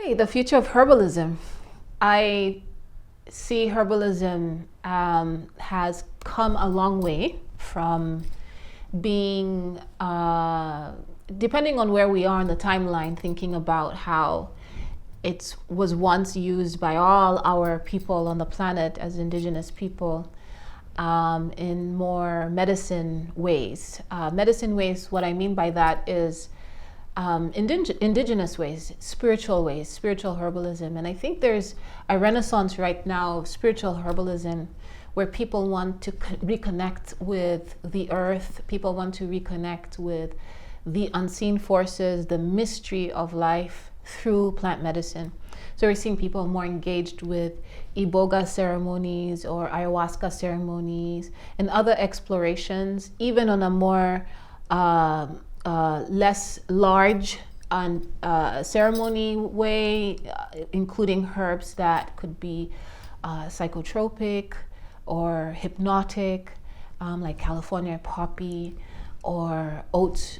Okay, the future of herbalism. I see herbalism has come a long way from being, depending on where we are in the timeline, thinking about how it was once used by all our people on the planet as indigenous people in more medicine ways. Medicine ways, what I mean by that is indigenous ways, spiritual herbalism. And I think there's a renaissance right now of spiritual herbalism where people want to reconnect with the earth, people want to reconnect with the unseen forces, the mystery of life through plant medicine. So we're seeing people more engaged with iboga ceremonies or ayahuasca ceremonies and other explorations, even on a more less large ceremony way, including herbs that could be psychotropic or hypnotic, like California poppy or oats,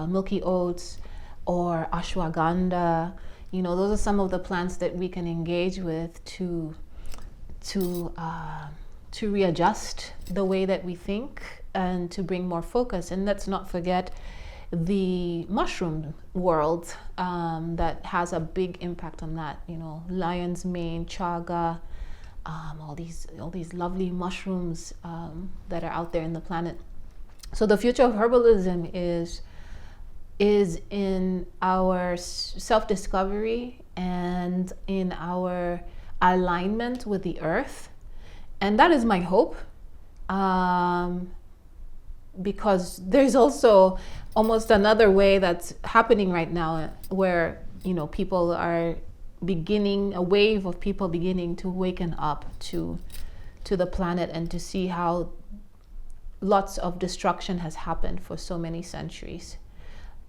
milky oats, or ashwagandha. You know, those are some of the plants that we can engage with to readjust the way that we think and to bring more focus. And let's not forget the mushroom world that has a big impact on that. You know, lion's mane, chaga, all these lovely mushrooms that are out there in the planet. So the future of herbalism is in our self-discovery and in our alignment with the earth. And that is my hope, because there's also almost another way that's happening right now where, you know, people are beginning, a wave of people beginning to waken up to the planet and to see how lots of destruction has happened for so many centuries.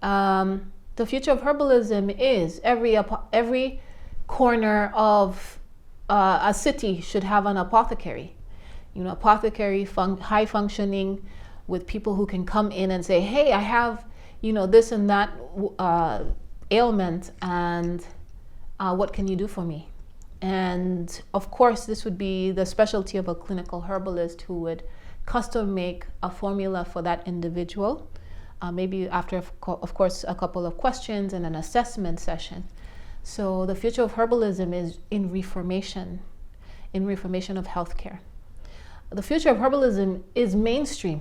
The future of herbalism is every corner of a city should have an apothecary. You know, apothecary, high functioning, with people who can come in and say, hey, I have, you know, this and that ailment, and what can you do for me? And of course, this would be the specialty of a clinical herbalist who would custom make a formula for that individual, maybe after, of course, a couple of questions and an assessment session. So the future of herbalism is in reformation of healthcare. The future of herbalism is mainstream.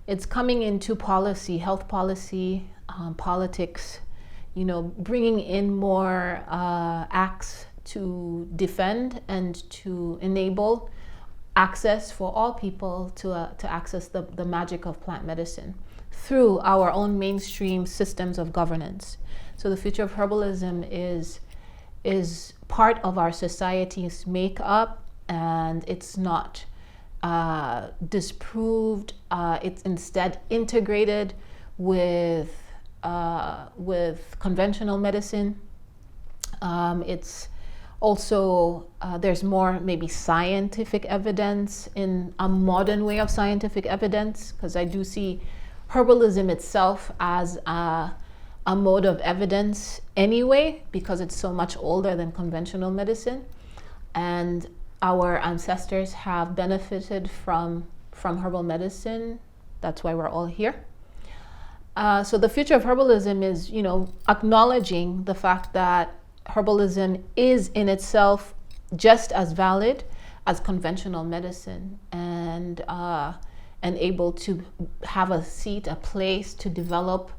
It's coming into policy, health policy, politics, you know, bringing in more acts to defend and to enable access for all people to access the magic of plant medicine through our own mainstream systems of governance. So the future of herbalism is part of our society's makeup, and it's not disproved. It's instead integrated with conventional medicine. It's also there's more maybe scientific evidence, in a modern way of scientific evidence, because I do see herbalism itself as a mode of evidence anyway, because it's so much older than conventional medicine, and our ancestors have benefited from herbal medicine. That's why we're all here. So the future of herbalism is, you know, acknowledging the fact that herbalism is in itself just as valid as conventional medicine, and able to have a seat, a place to develop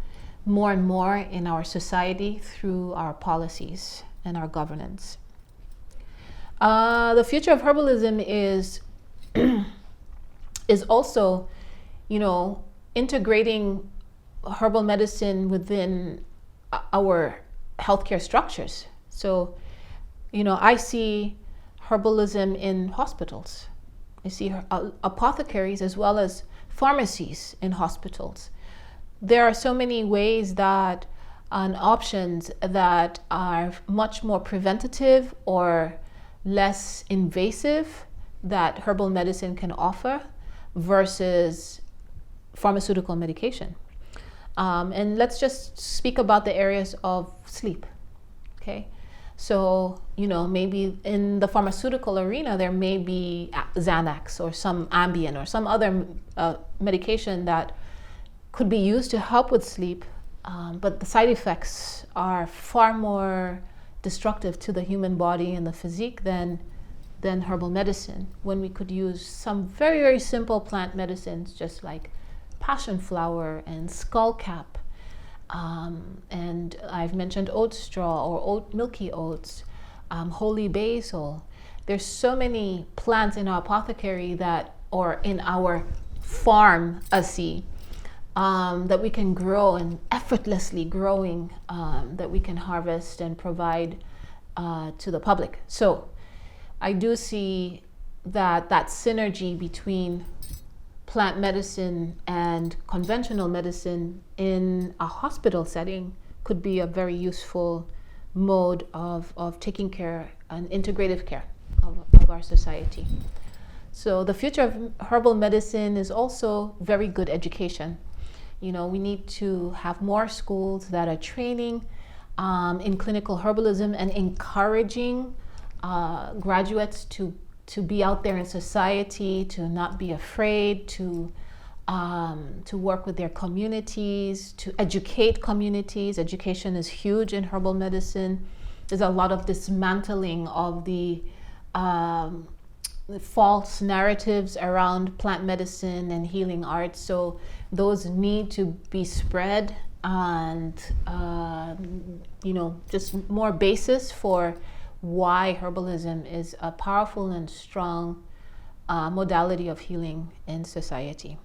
more and more in our society through our policies and our governance. The future of herbalism is also, you know, integrating herbal medicine within our healthcare structures. So, you know, I see herbalism in hospitals. I see apothecaries as well as pharmacies in hospitals. There are so many ways that and options that are much more preventative or less invasive that herbal medicine can offer versus pharmaceutical medication. And let's just speak about the areas of sleep. Okay, So, maybe in the pharmaceutical arena, there may be Xanax or some Ambien or some other medication that could be used to help with sleep, but the side effects are far more destructive to the human body and the physique than herbal medicine, when we could use some very, very simple plant medicines, just like passion flower and skullcap. And I've mentioned oat straw or milky oats, holy basil. There's so many plants in our apothecary or in our pharmacy, that we can grow and effortlessly growing, that we can harvest and provide to the public. So I do see that synergy between plant medicine and conventional medicine in a hospital setting could be a very useful mode of taking care and integrative care of our society. So the future of herbal medicine is also very good education. We need to have more schools that are training in clinical herbalism and encouraging graduates to be out there in society, to not be afraid, to work with their communities, to educate communities. Education is huge in herbal medicine. There's a lot of dismantling of the false narratives around plant medicine and healing arts. So those need to be spread, and just more basis for why herbalism is a powerful and strong modality of healing in society.